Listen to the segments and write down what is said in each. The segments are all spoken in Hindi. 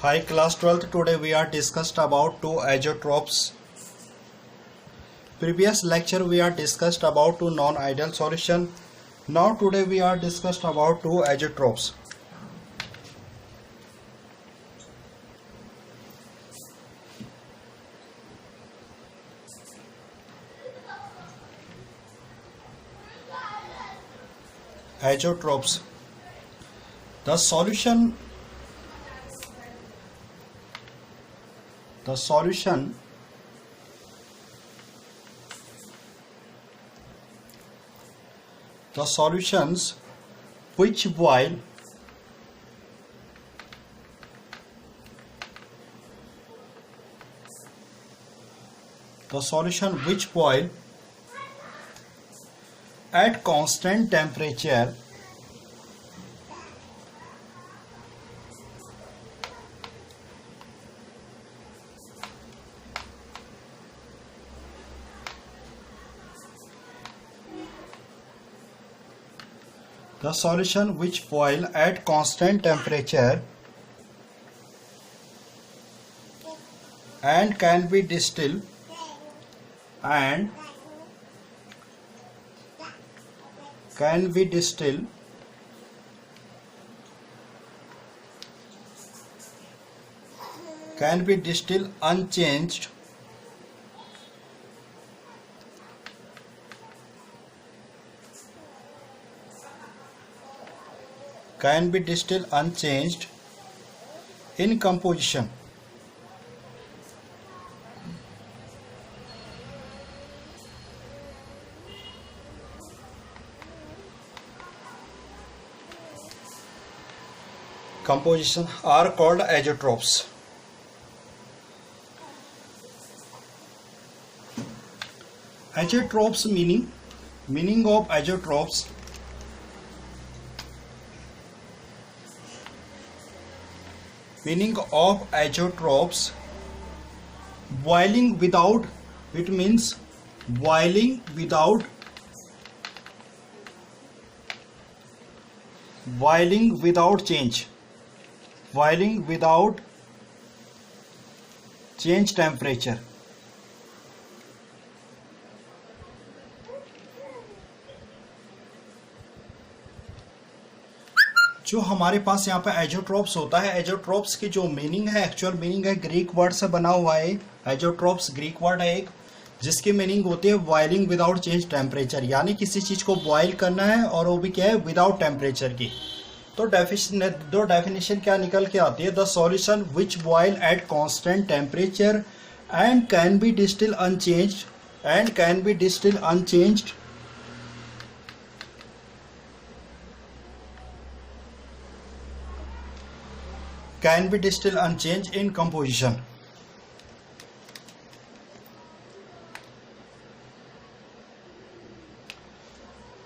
Hi class 12th, today we are discussed about two azeotropes. Previous lecture we are discussed about two non-ideal solution. Now today we are discussed about two azeotropes. Azeotropes. The solution the solutions which boil at constant temperature and can be distilled unchanged in composition. Composition are called azeotropes. Azeotropes meaning of azeotropes. Meaning of azeotropes: boiling without, it means boiling without change temperature. जो हमारे पास यहाँ पे एजोट्रोप्स होता है, एजोट्रोप्स की जो मीनिंग है, एक्चुअल मीनिंग है, ग्रीक वर्ड से बना हुआ है। एजोट्रोप्स ग्रीक वर्ड है एक, जिसकी मीनिंग होती है बॉइलिंग विदाउट चेंज टेम्परेचर, यानी किसी चीज को बॉइल करना है और वो भी क्या है, विदाउट टेम्परेचर की। तो डेफिनेशन क्या निकल के आती है? The solution which boil eight constant temperature and can be distil unchanged can be distilled unchanged in composition.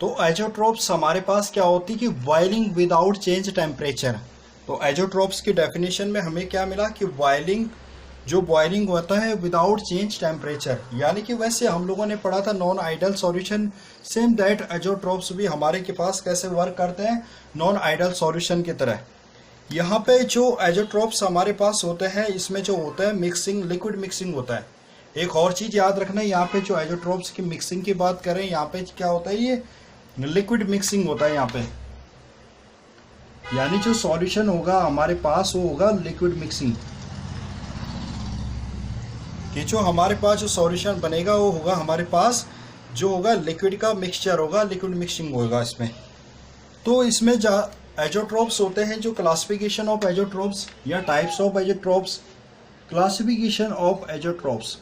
तो एजोट्रोप्स हमारे पास क्या होती है कि बॉइलिंग विदाउट चेंज टेम्परेचर। तो एजोट्रोप्स की डेफिनेशन में हमें क्या मिला कि बॉइलिंग होता है विदाउट चेंज टेम्परेचर, यानी कि वैसे हम लोगों ने पढ़ा था non ideal solution, same that azeotropes भी हमारे के पास कैसे वर्क करते हैं, नॉन आइडल सॉल्यूशन की तरह। यहाँ पे जो एजोट्रोप्स हमारे पास होते हैं, इसमें जो होता है मिक्सिंग, लिक्विड मिक्सिंग होता है। एक और चीज याद रखना है, यहाँ पे जो एजोट्रोप्स की मिक्सिंग की बात करें, यहाँ पे क्या होता है, ये लिक्विड मिक्सिंग होता है यहाँ पे, यानी जो सॉल्यूशन होगा हमारे पास वो होगा लिक्विड मिक्सिंग, कि जो हमारे पास जो सॉल्यूशन बनेगा वो होगा हमारे पास जो होगा लिक्विड का मिक्सचर होगा, लिक्विड मिक्सिंग होगा इसमें। तो इसमें एजोट्रोप्स होते हैं, जो क्लासिफिकेशन ऑफ एजोट्रोप्स या टाइप्स ऑफ एजोट्रोप्स, क्लासिफिकेशन ऑफ एजोट्रोप्स।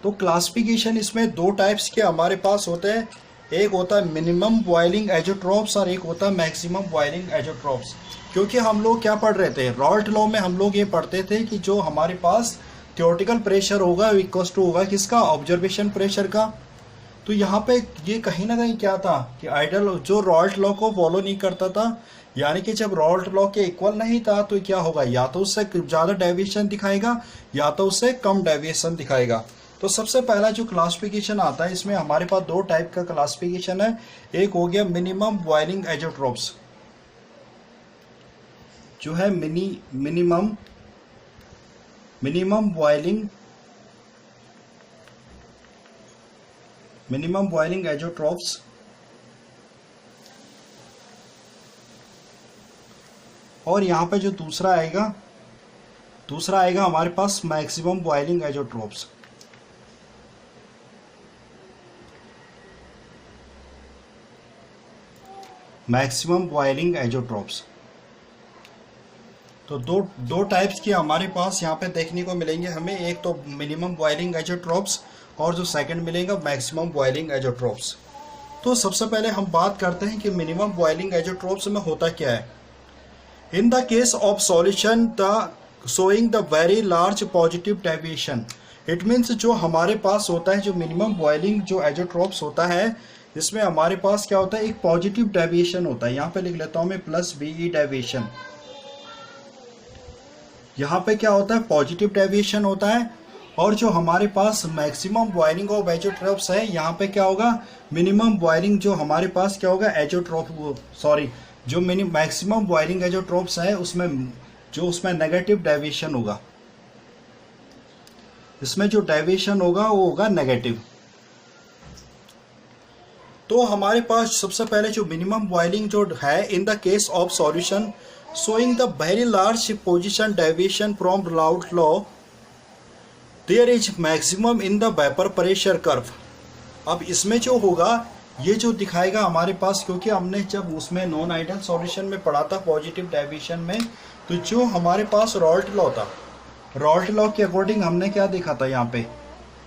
तो क्लासिफिकेशन इसमें दो टाइप्स के हमारे पास होते हैं, एक होता है मिनिमम बॉइलिंग एजोट्रोप्स और एक होता है मैक्सिमम बॉइलिंग एजोट्रोप्स। क्योंकि हम लोग क्या पढ़ रहे थे, रॉल्ट लॉ में हम लोग ये पढ़ते थे कि जो हमारे पास थ्योरेटिकल प्रेशर होगा इक्वल टू होगा किसका, ऑब्जर्वेशन प्रेशर का। तो यहाँ पे ये कहीं ना कहीं क्या था कि आइडल जो रॉल्ट लॉ को फॉलो नहीं करता था, यानी कि जब रॉल्ट लॉ के इक्वल नहीं था तो क्या होगा, या तो उससे ज़्यादा डेविएशन दिखाएगा या तो उससे कम डेविएशन दिखाएगा। तो सबसे पहला जो क्लासिफिकेशन आता है, इसमें हमारे पास दो टाइप का क्लासिफिकेशन है। एक हो गया मिनिमम बॉइलिंग एजोट्रोप्स, जो है मिनिमम बॉइलिंग एजोट्रॉप्स और यहाँ पे जो दूसरा आएगा हमारे पास मैक्सिमम बॉइलिंग एजोट्रॉप्स। मैक्सिमम बॉइलिंग एजोट्रॉप्स तो दो टाइप्स की हमारे पास यहाँ पे देखने को मिलेंगे हमें। एक तो मिनिमम बॉइलिंग एजोट्रॉप्स और जो सेकंड मिलेगा मैक्सिमम बॉइलिंग एजोट्रॉप्स। तो सबसे पहले हम बात करते हैं कि मिनिमम बॉइलिंग एजोट्रॉप्स में होता क्या है। In the case of solution showing the very large positive deviation, it means जो हमारे पास होता है, जो मिनिमम बॉइलिंग जो एजोट्रॉप्स होता है, इसमें हमारे पास क्या होता है, एक पॉजिटिव डेविएशन होता है। यहाँ पे लिख लेता हूँ मैं प्लस BE डेविएशन। यहाँ पे क्या होता है, पॉजिटिव डेविएशन होता है। और जो हमारे पास मैक्सिमम बॉइलिंग ऑफ एजोट्रॉप्स है, यहाँ पे क्या होगा, मिनिमम बॉइलिंग जो हमारे पास क्या होगा जो मैक्सिमम बॉइलिंग एजोट्रॉप्स है उसमें नेगेटिव डेविएशन होगा। इसमें जो डेविएशन होगा वो होगा नेगेटिव। तो हमारे पास सबसे पहले जो मिनिमम बॉइलिंग जो है, in the case of solution showing the very large position deviation from Raoult law, there is maximum in the vapor pressure curve। अब इसमें जो होगा, ये जो दिखाएगा हमारे पास, क्योंकि हमने जब उसमें नॉन आइडियल सॉल्यूशन में पढ़ा था पॉजिटिव डेविएशन में, तो जो हमारे पास राउल्ट लॉ था, राउल्ट लॉ के अकॉर्डिंग हमने क्या देखा था, यहाँ पे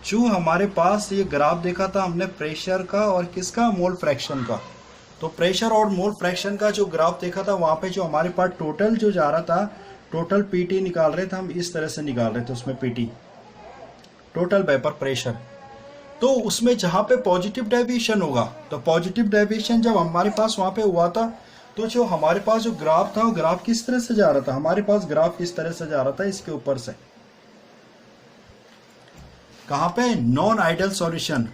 जो हमारे पास ये ग्राफ देखा था हमने प्रेशर का और किसका, मोल फ्रैक्शन का। तो प्रेशर और मोल फ्रैक्शन का जो ग्राफ देखा था, वहाँ पे जो हमारे पास टोटल जो जा रहा था, टोटल PT निकाल रहे थे हम, इस तरह से निकाल रहे थे उसमें PT टोटल वेपर प्रेशर। तो उसमें जहाँ पे पॉजिटिव डेविएशन होगा, तो पॉजिटिव डेविएशन जब हमारे पास वहाँ पे हुआ था, तो जो हमारे पास जो ग्राफ था, वो ग्राफ किस तरह से जा रहा था, हमारे पास ग्राफ किस तरह से जा रहा था, इसके ऊपर से, कहाँ पे, नॉन आइडियल सॉल्यूशन।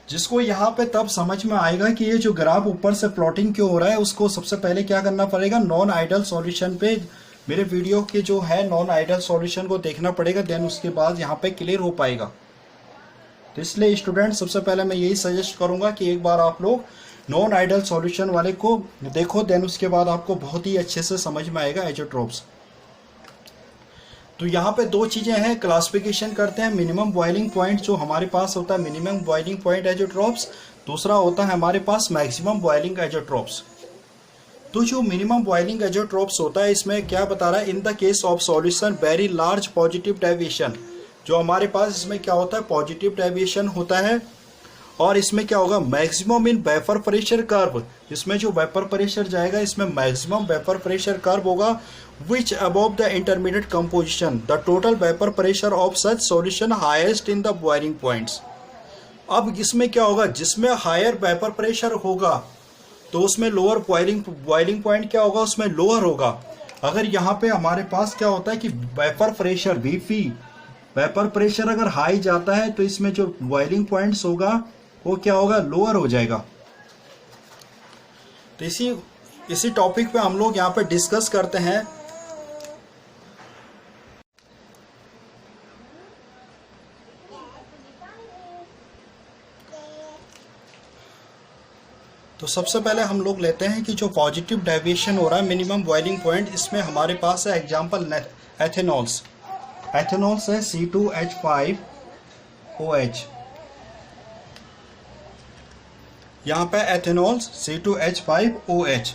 जिसको यहाँ पे तब समझ में आएगा कि ये जो ग्राफ ऊपर से प्लॉटिंग क्यों हो रहा है, उसको सबसे पहले क्या करना पड़ेगा, नॉन आइडियल सॉल्यूशन पे मेरे वीडियो के जो है नॉन आइडियल सॉल्यूशन को देखना पड़ेगा, देन उसके बाद यहाँ पे क्लियर हो पाएगा। तो इसलिए स्टूडेंट सबसे पहले मैं यही सजेस्ट करूंगा कि एक बार आप लोग नॉन आइडियल सॉल्यूशन वाले को देखो, देन उसके बाद आपको बहुत ही अच्छे से समझ में आएगा एजोट्रॉप्स। तो यहाँ पे दो चीजें हैं, क्लासिफिकेशन करते हैं। मिनिमम बॉइलिंग पॉइंट जो हमारे पास होता है मिनिमम बॉइलिंग पॉइंट एजोट्रॉप्स, दूसरा होता है हमारे पास मैक्सिमम बॉइलिंग एजोट्रॉप्स। तो जो मिनिमम बॉइलिंग एजोट्रॉप्स होता है, इसमें क्या बता रहा है, in the case of solution very large positive deviation. जो हमारे पास इसमें क्या होता है, पॉजिटिव डेविएशन होता है। और इसमें क्या होगा, maximum in vapour pressure curve, इसमें जो वेपर प्रेशर जाएगा, इसमें मैक्सिमम वेपर प्रेशर कर्व होगा, which above the intermediate composition the total vapor pressure of such solution highest in the boiling points। अब इसमें क्या होगा, जिसमें हायर वेपर प्रेशर होगा तो उसमें लोअर बॉइलिंग पॉइंट क्या होगा, उसमें लोअर होगा। अगर यहाँ पे हमारे पास क्या होता है कि vapour pressure VP, vapour pressure अगर हाई जाता है तो इसमें जो बॉइलिंग पॉइंट्स होगा वो क्या होगा, लोअर हो जाएगा। तो इसी टॉपिक पे हम लोग यहाँ पे डिस्कस करते हैं। तो सबसे पहले हम लोग लेते हैं कि जो पॉजिटिव डेविएशन हो रहा है मिनिमम बॉइलिंग पॉइंट, इसमें हमारे पास है एग्जांपल एथेनॉल्स है C2H5OH। यहाँ पे एथेनॉल्स C2H5OH।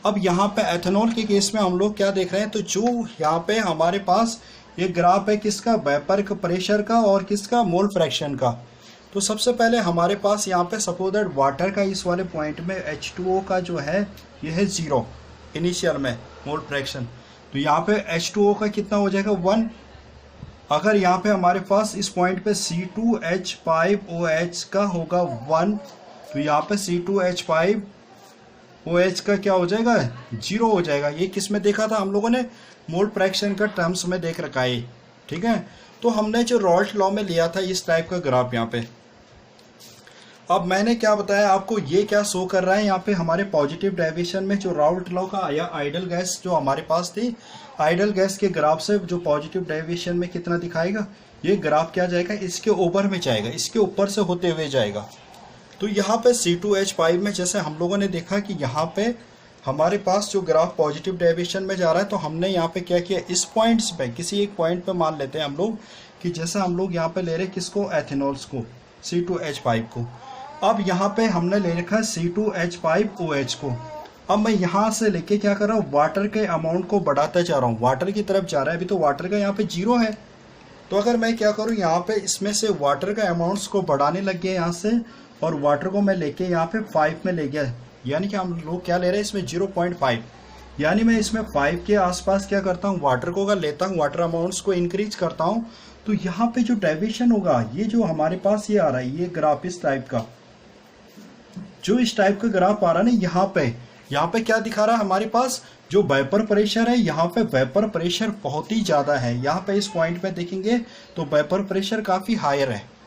अब यहाँ पे एथेनॉल के केस में हम लोग क्या देख रहे हैं, तो जो यहाँ पे हमारे पास ये ग्राफ है किसका, वेपर प्रेशर का और किसका, मोल फ्रैक्शन का। तो सबसे पहले हमारे पास यहाँ पे सपोज दैट वाटर का इस वाले पॉइंट में H2O का जो है ये है 0 इनिशियल में मोल फ्रैक्शन। तो यहाँ पे H2O का कितना हो जाएगा, 1। अगर यहाँ पे हमारे पास इस पॉइंट पे C2H5OH का होगा 1, तो यहाँ पे C2H5OH का क्या हो जाएगा, 0 हो जाएगा। ये किस में देखा था हम लोगों ने, मोल फ्रैक्शन का टर्म्स में देख रखा है, ठीक है। तो हमने जो राउल्ट लॉ में लिया था इस टाइप का ग्राफ यहाँ पे। अब मैंने क्या बताया आपको, ये क्या शो कर रहा है यहाँ पे हमारे पॉजिटिव डेविएशन में जो राउल्ट लॉ का या आइडल गैस जो हमारे पास थी, आइडल गैस के ग्राफ से जो पॉजिटिव डेविएशन में कितना दिखाएगा, ये ग्राफ क्या जाएगा, इसके ऊपर में जाएगा, इसके ऊपर से होते हुए जाएगा। तो यहाँ पे C2H5 में जैसे हम लोगों ने देखा कि यहाँ पे हमारे पास जो ग्राफ पॉजिटिव डेविएशन में जा रहा है, तो हमने यहाँ पे क्या किया, इस पॉइंट्स पे किसी एक पॉइंट पे मान लेते हैं हम लोग कि जैसे हम लोग यहाँ पे ले रहे किसको, एथेनॉल्स को, C2H5 को। अब यहाँ पे हमने ले रखा है C2H5OH को। अब मैं यहाँ से लेके क्या कर रहा हूँ, वाटर के अमाउंट को बढ़ाता जा रहा हूँ, वाटर की तरफ जा रहा है। अभी तो वाटर का यहाँ पे 0 है, तो अगर मैं क्या करूँ, यहाँ पे इसमें से वाटर का अमाउंट्स को बढ़ाने लग गया यहाँ से, और वाटर को मैं लेके यहाँ पे 5 में ले गया, यानी कि हम लोग क्या ले रहे हैं इसमें 0.5, यानी मैं इसमें 5 के आसपास क्या करता हूँ, वाटर को अगर लेता हूँ, वाटर अमाउंट्स को इंक्रीज करता हूँ, तो यहाँ पे जो डेविएशन होगा, ये जो हमारे पास ये आ रहा है, ये ग्राफ इस टाइप का, जो इस टाइप का ग्राफ आ रहा है ना, यहाँ पे क्या दिखा रहा है हमारे पास, जो वेपर प्रेशर है, यहाँ पे वेपर प्रेशर बहुत ही ज्यादा है। यहाँ पे इस पॉइंट पे देखेंगे तो वेपर प्रेशर काफी हायर है।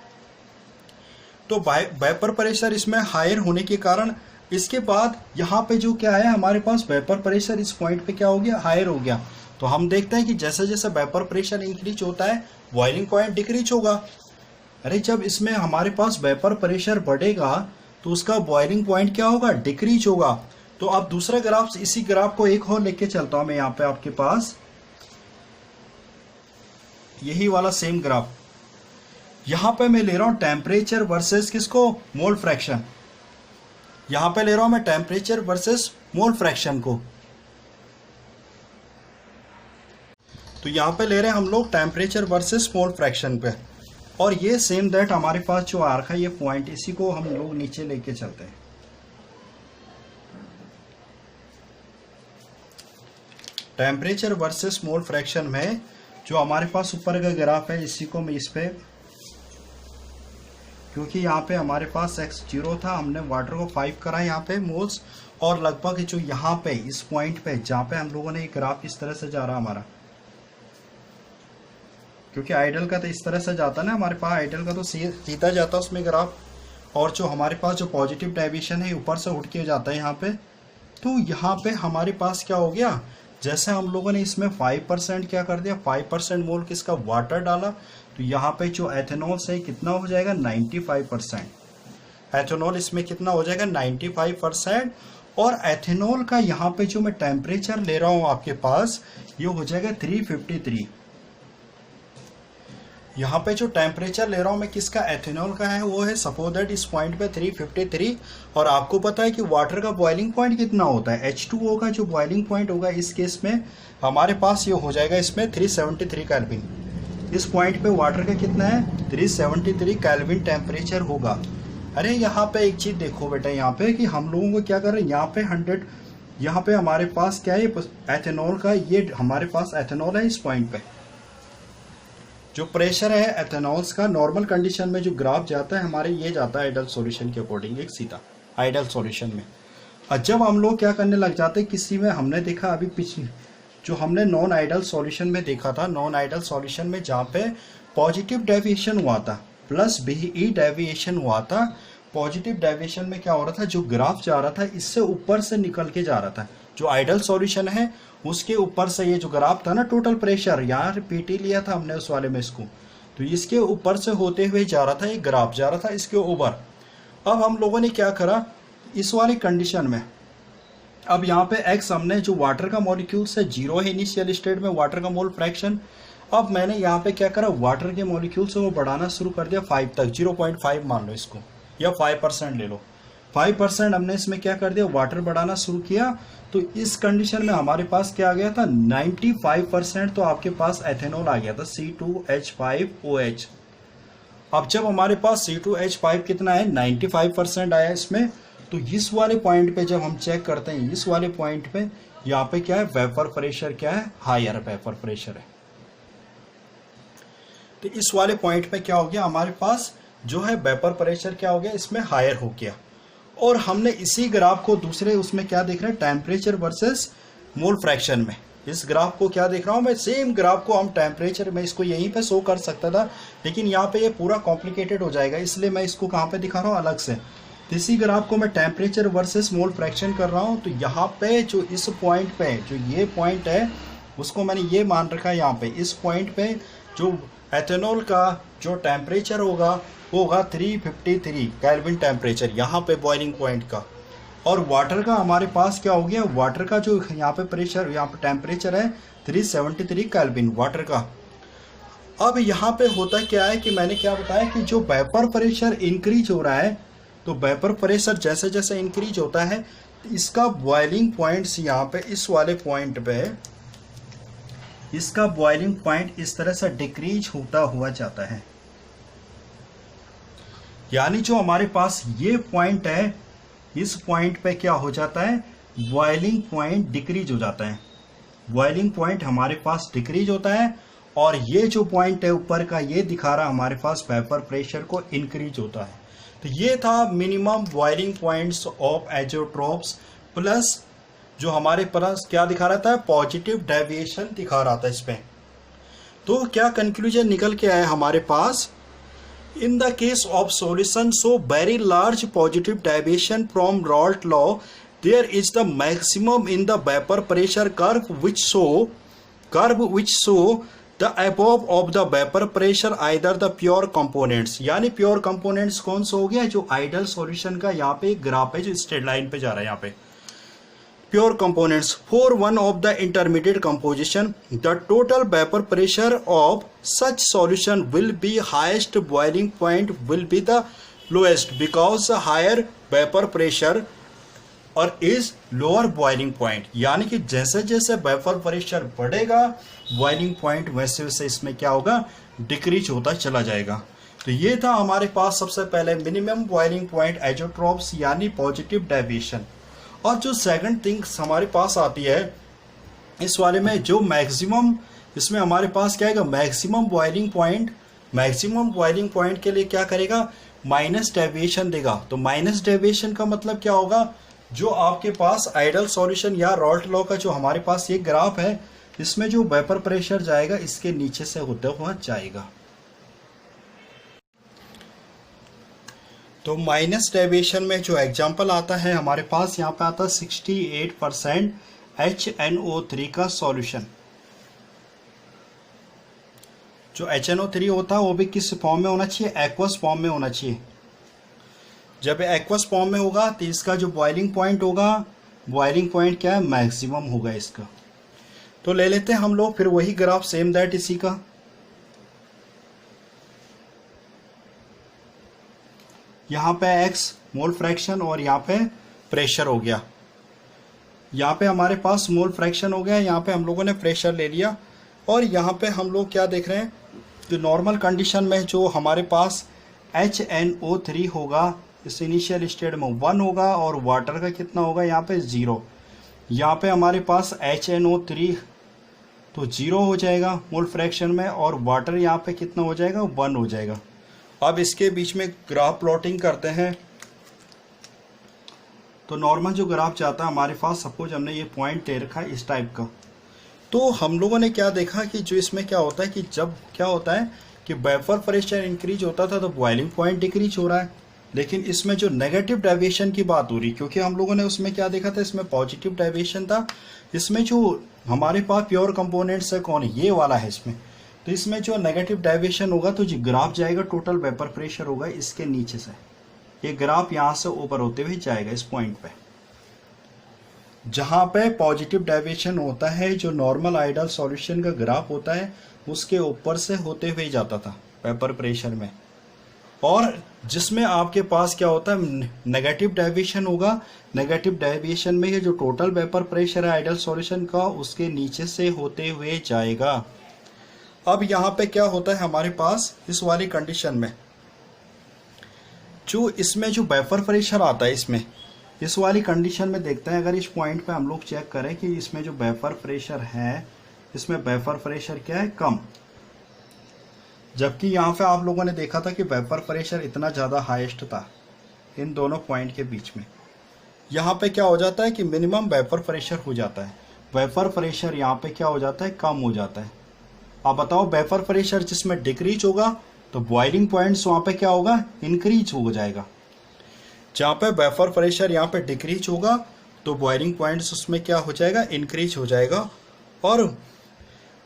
तो वेपर प्रेशर इसमें हायर होने के कारण इसके बाद यहाँ पे जो क्या है हमारे पास, वेपर प्रेशर इस पॉइंट पे क्या हो गया, हायर हो गया। तो हम देखते हैं कि जैसे जैसे वेपर प्रेशर इंक्रीज होता है, बॉइलिंग पॉइंट डिक्रीज होगा। अरे जब इसमें हमारे पास वेपर प्रेशर बढ़ेगा तो उसका बॉइलिंग पॉइंट क्या होगा, डिक्रीज होगा। तो अब दूसरा ग्राफ, इसी ग्राफ को एक और लेके चलता हूं मैं यहाँ पे आपके पास, यही वाला सेम ग्राफ। यहाँ पे मैं ले रहा हूं टेम्परेचर वर्सेस किसको, मोल फ्रैक्शन। यहाँ पे ले रहा हूं मैं टेम्परेचर वर्सेस मोल फ्रैक्शन को। तो यहाँ पे ले रहे हैं हम लोग टेम्परेचर वर्सेस मोल फ्रैक्शन पे, और ये सेम दैट हमारे पास जो आ रखा है ये पॉइंट, इसी को हम लोग नीचे लेके चलते हैं। टेम्परेचर वर्सेस मोल फ्रैक्शन में जो हमारे पास ऊपर का ग्राफ है, इसी को मैं इस पे, क्योंकि यहाँ पे हमारे पास x 0 था, हमने वाटर को 5 करा यहाँ पे मोल्स, और लगभग जो यहाँ पे इस पॉइंट पे जहाँ पे हम लोगों ने एक ग्राफ इस तरह से जा रहा हमारा, क्योंकि आइडल का तो इस तरह से जाता ना हमारे पास, आइडल का तो सीधा जाता उसमें ग्राफ, और जो हमारे पास जो पॉजिटिव डेविएशन है ऊपर से उठ के जाता है यहाँ पे। तो यहाँ पे हमारे पास क्या हो गया, जैसे हम लोगों ने इसमें 5% क्या कर दिया, 5% मोल किसका, वाटर डाला, तो यहाँ पे जो एथेनॉल से कितना हो जाएगा, 95%। एथेनॉल इसमें कितना हो जाएगा, 95%। और एथेनॉल का यहाँ पे जो मैं टेम्परेचर ले रहा हूँ आपके पास, ये हो जाएगा 353। यहाँ पे जो टेम्परेचर ले रहा हूँ मैं किसका, एथेनॉल का है, वो है सपोज दैट इस पॉइंट पे 353। और आपको पता है कि वाटर का बॉइलिंग पॉइंट कितना होता है, H2O का जो बॉइलिंग पॉइंट होगा इस केस में हमारे पास ये हो जाएगा इसमें 373 केल्विन। इस पॉइंट पे वाटर का कितना है, 373 केल्विन टेम्परेचर होगा। अरे यहाँ पे एक चीज देखो बेटा, यहाँ पे कि हम लोगों को क्या कर रहे हैं, यहाँ पे 100, यहाँ पे हमारे पास क्या है, एथेनॉल का, ये हमारे पास एथेनॉल है। इस पॉइंट पे जो प्रेशर है एथेनॉल्स का, नॉर्मल कंडीशन में जो ग्राफ जाता है हमारे, ये जाता है आइडल सॉल्यूशन के अकॉर्डिंग, एक सीधा आइडल सॉल्यूशन में। और जब हम लोग क्या करने लग जाते हैं, किसी में हमने देखा अभी पिछले जो हमने नॉन आइडल सॉल्यूशन में देखा था, नॉन आइडल सॉल्यूशन में जहाँ पे पॉजिटिव डेविएशन हुआ था प्लस BE डेविएशन हुआ था। पॉजिटिव डेविएशन में क्या हो रहा था, जो ग्राफ जा रहा था इससे ऊपर से निकल के जा रहा था। जो आइडल सॉल्यूशन है उसके ऊपर से ये जो ग्राफ था ना, टोटल प्रेशर, यहाँ PT लिया था हमने उस वाले में इसको, तो इसके ऊपर से होते हुए जा रहा था, ये ग्राफ जा रहा था इसके ऊपर। अब हम लोगों ने क्या करा इस वाली कंडीशन में, अब यहाँ पे x हमने जो वाटर का मॉलिक्यूल से 0 है इनिशियल स्टेट में, वाटर का मोल फ्रैक्शन। अब मैंने यहाँ पे क्या करा, वाटर के मॉलिक्यूल से वो बढ़ाना शुरू कर दिया 5 तक, 0.5 मान लो इसको, या 5% ले लो। 5% हमने इसमें क्या कर दिया, वाटर बढ़ाना शुरू किया। तो इस कंडीशन में हमारे पास क्या आ गया था, 95%, तो आपके पास एथेनॉल आ गया था C2H5OH। अब जब हमारे पास C2H5 कितना है, 95% आया इसमें, तो इस वाले पॉइंट पे जब हम चेक करते हैं, इस वाले पॉइंट पे यहाँ पे क्या है, वेपर प्रेशर क्या है, हायर वेपर प्रेशर है। तो इस वाले पॉइंट पे क्या हो गया, हमारे पास जो है वेपर प्रेशर क्या हो गया, इसमें हायर हो गया। और हमने इसी ग्राफ को दूसरे उसमें क्या देख रहे हैं, टेम्परेचर वर्सेस मोल फ्रैक्शन में, इस ग्राफ को क्या देख रहा हूँ मैं, सेम ग्राफ को हम टेम्परेचर में इसको यहीं पे शो कर सकता था, लेकिन यहाँ पे ये पूरा कॉम्प्लिकेटेड हो जाएगा, इसलिए मैं इसको कहाँ पे दिखा रहा हूँ अलग से। तो इसी ग्राफ को मैं टेम्परेचर वर्सेस मोल फ्रैक्शन कर रहा हूँ। तो यहाँ पे जो इस पॉइंट पे जो ये पॉइंट है उसको मैंने ये मान रखा है, यहाँ पे इस पॉइंट पे जो एथेनॉल का जो टेम्परेचर होगा वो होगा 353 केल्विन टेम्परेचर यहाँ पे बॉइलिंग पॉइंट का। और वाटर का हमारे पास क्या हो गया, वाटर का जो यहाँ पे प्रेशर, यहाँ पे टेम्परेचर है 373 केल्विन वाटर का। अब यहाँ पे होता क्या है कि मैंने क्या बताया कि जो वेपर प्रेशर इंक्रीज हो रहा है, तो वेपर प्रेशर जैसे जैसे इंक्रीज होता है इसका बॉइलिंग पॉइंट्स यहाँ पे इस वाले पॉइंट पे इसका बॉइलिंग पॉइंट इस तरह से डिक्रीज होता हुआ जाता है। यानी जो हमारे पास ये पॉइंट है, इस पॉइंट पे क्या हो जाता है, बॉइलिंग पॉइंट डिक्रीज हो जाता है। बॉइलिंग पॉइंट हमारे पास डिक्रीज होता है और ये जो पॉइंट है ऊपर का ये दिखा रहा है हमारे पास वेपर प्रेशर को इंक्रीज होता है। तो ये था minimum boiling points of azeotropes plus जो हमारे पास क्या दिखा रहा था, पॉजिटिव डेविएशन दिखा रहा था इस पे। तो क्या कंक्लूजन निकल के आया हमारे पास, in the case of solution so very large positive deviation from Raoult law, there is the maximum in the vapor pressure curve which show the above of the vapor pressure either the pure components, यानी pure components कौन सा हो गया, जो आइडल सॉल्यूशन का यहाँ पे ग्राफ है जो स्ट्रेट लाइन पे जा रहा है यहाँ पे। Pure components for one of the intermediate composition, the total vapor pressure of such solution will be highest, boiling point will be the lowest because higher vapor pressure और is lower boiling point। यानी कि जैसे जैसे वेपर प्रेशर बढ़ेगा बॉइलिंग पॉइंट वैसे वैसे इसमें क्या होगा, डिक्रीज होता चला जाएगा। तो ये था हमारे पास सबसे पहले मिनिमम बॉइलिंग पॉइंट एज़ोट्रोप्स यानी पॉजिटिव डेविएशन। और जो सेकंड थिंग्स हमारे पास आती है इस वाले में, जो मैक्सिमम इसमें हमारे पास क्या है, मैक्सिमम बॉइलिंग पॉइंट के लिए क्या करेगा, माइनस डेविएशन देगा। तो माइनस डेविएशन का मतलब क्या होगा, जो आपके पास आइडल सॉल्यूशन या रॉल्ट लॉ का जो हमारे पास ये ग्राफ है इसमें जो वेपर प्रेशर जाएगा इसके नीचे से होते हुआ जाएगा। तो माइनस डेविएशन में जो एग्जांपल आता है हमारे पास यहाँ पे आता है 68% HNO3 का सॉल्यूशन। जो HNO3 होता है वो भी किस फॉर्म में होना चाहिए, एक्वस फॉर्म में होना चाहिए। जब एक्वस फॉर्म में होगा तो इसका जो बॉइलिंग पॉइंट होगा, बॉइलिंग पॉइंट क्या है, मैक्सिमम होगा इसका। तो ले लेते हैं हम लोग फिर वही ग्राफ सेम दैट इसी का। यहाँ पे x मोल फ्रैक्शन और यहाँ पे प्रेशर हो गया। यहाँ पे हमारे पास मोल फ्रैक्शन हो गया, यहाँ पे हम लोगों ने प्रेशर ले लिया। और यहाँ पे हम लोग क्या देख रहे हैं, तो नॉर्मल कंडीशन में जो हमारे पास HNO3 होगा इस इनिशियल स्टेट में 1 होगा और वाटर का कितना होगा यहाँ पे 0। यहाँ पे हमारे पास HNO3 तो 0 हो जाएगा मोल फ्रैक्शन में और वाटर यहाँ पे कितना हो जाएगा, 1 हो जाएगा। अब इसके बीच में ग्राफ प्लॉटिंग करते हैं। तो नॉर्मल जो ग्राफ जाता है हमारे पास, सपोज हमने ये पॉइंट दे रखा है इस टाइप का। तो हम लोगों ने क्या देखा कि जो इसमें क्या होता है कि जब क्या होता है कि वेपर प्रेशर इंक्रीज होता था तो बॉइलिंग पॉइंट डिक्रीज हो रहा है। लेकिन इसमें जो नेगेटिव डेविएशन की बात हो रही, क्योंकि हम लोगों ने उसमें क्या देखा था, इसमें पॉजिटिव डेविएशन था। इसमें जो हमारे पास प्योर कंपोनेंट्स है कौन, ये वाला है इसमें। तो इसमें जो नेगेटिव डेविएशन होगा तो जो ग्राफ जाएगा टोटल वेपर प्रेशर होगा इसके नीचे से, ये ग्राफ यहाँ से ऊपर होते हुए जाएगा इस पॉइंट पे। जहाँ पे पॉजिटिव डेविएशन होता है, जो नॉर्मल आइडल सॉल्यूशन का ग्राफ होता है उसके ऊपर से होते हुए जाता था वेपर प्रेशर में। और जिसमें आपके पास क्या होता है, नेगेटिव डेविएशन होगा। नेगेटिव डेविएशन में ये जो टोटल वेपर प्रेशर है आइडल सॉल्यूशन का उसके नीचे से होते हुए जाएगा। अब यहाँ पे क्या होता है हमारे पास इस वाली कंडीशन में, जो इसमें जो वेपर प्रेशर आता है इसमें, इस वाली कंडीशन में देखते हैं। अगर इस पॉइंट पे हम लोग चेक करें कि इसमें जो वेपर प्रेशर है, इसमें वेपर प्रेशर क्या है, कम। जबकि यहाँ पे आप लोगों ने देखा था कि वेपर प्रेशर इतना ज़्यादा हाईएस्ट था इन दोनों पॉइंट के बीच में। यहाँ पे क्या हो जाता है कि मिनिमम वेपर प्रेशर हो जाता है। वेपर प्रेशर यहाँ पे क्या हो जाता है, कम हो जाता है। अब बताओ वेपर प्रेशर जिसमें डिक्रीज होगा तो बॉइलिंग पॉइंट्स वहाँ पे क्या होगा, इंक्रीज हो जाएगा। जहाँ पे वेपर प्रेशर यहाँ पे डिक्रीज होगा तो बॉइलिंग पॉइंट्स उसमें क्या हो जाएगा, इंक्रीज हो जाएगा। और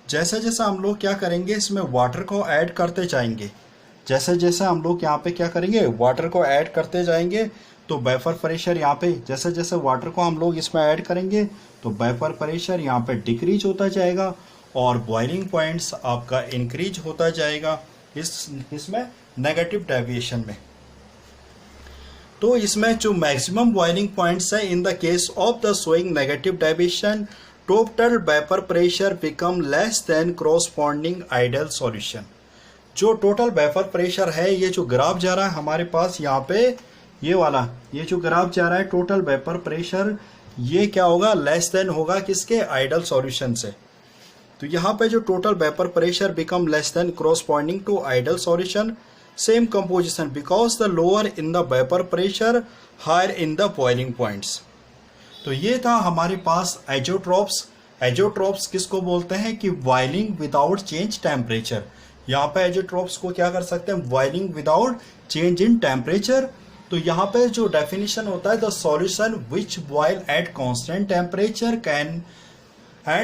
जैसे जैसे हम लोग क्या करेंगे, इसमें वाटर को ऐड करते जाएंगे, जैसे जैसे हम लोग यहाँ पे क्या करेंगे, वाटर को ऐड करते जाएंगे तो वेपर प्रेशर यहाँ पे जैसे जैसे वाटर को हम लोग इसमें ऐड करेंगे तो वेपर प्रेशर यहाँ पे डिक्रीज होता जाएगा और बॉइलिंग पॉइंट्स आपका इंक्रीज होता जाएगा इसमें नेगेटिव डेविएशन में। तो इसमें जो मैक्सिमम बॉइलिंग पॉइंट्स है, in the case of the showing negative deviation total vapour pressure become less than corresponding ideal solution. जो टोटल वेपर प्रेशर है, ये जो ग्राफ जा रहा है हमारे पास यहाँ पे, ये वाला ये जो ग्राफ जा रहा है टोटल वेपर प्रेशर, ये क्या होगा, लेस देन होगा किसके, आइडियल सॉल्यूशन से। तो यहाँ पे जो total vapour pressure become less than corresponding to ideal solution same composition because the lower in the vapour pressure higher in the boiling points. तो ये था हमारे पास एजोट्रॉप्स। एजोट्रॉप्स किसको बोलते हैं कि बॉइलिंग विदाउट चेंज टेम्परेचर। यहाँ पे एजोट्रॉप्स को क्या कर सकते हैं, boiling without change in temperature. तो यहाँ पे जो डेफिनेशन होता है, the solution which boil at constant temperature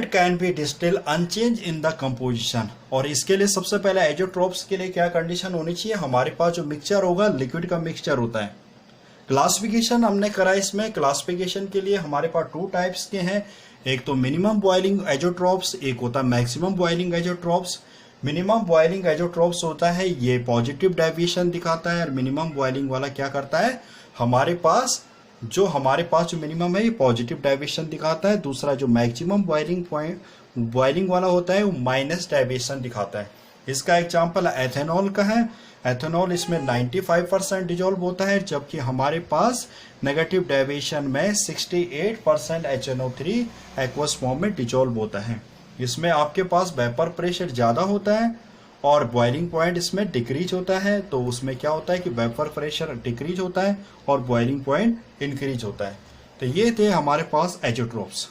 can be distil unchange in the composition. और इसके लिए सबसे पहले एजोट्रॉप्स के लिए क्या कंडीशन होनी चाहिए, हमारे पास जो मिक्सचर होगा लिक्विड का मिक्सचर होता है। क्लासिफिकेशन हमने करा, इसमें क्लासिफिकेशन के लिए हमारे पास 2 टाइप्स के हैं, एक तो मिनिमम बॉइलिंग एजोट्रॉप्स, एक होता है मैक्सिमम बॉइलिंग एजोट्रॉप्स। मिनिमम बॉइलिंग एजोट्रॉप्स होता है ये पॉजिटिव डेविएशन दिखाता है और मिनिमम बॉइलिंग वाला क्या करता है, हमारे पास जो मिनिमम है ये पॉजिटिव डेविएशन दिखाता है। दूसरा जो मैक्सिमम बॉइलिंग वाला होता है वो माइनस डेविएशन दिखाता है। इसका एग्जांपल एथेनॉल का है। एथेनॉल इसमें 95% डिजोल्व होता है, जबकि हमारे पास नेगेटिव डेविएशन में 68% HNO3 एक्वस फॉर्म में डिजोल्व होता है। इसमें आपके पास वेपर प्रेशर ज़्यादा होता है और बॉइलिंग पॉइंट इसमें डिक्रीज होता है। तो उसमें क्या होता है कि वेपर प्रेशर डिक्रीज होता है और बॉइलिंग पॉइंट इंक्रीज होता है। तो ये थे हमारे पास एजोट्रॉप्स।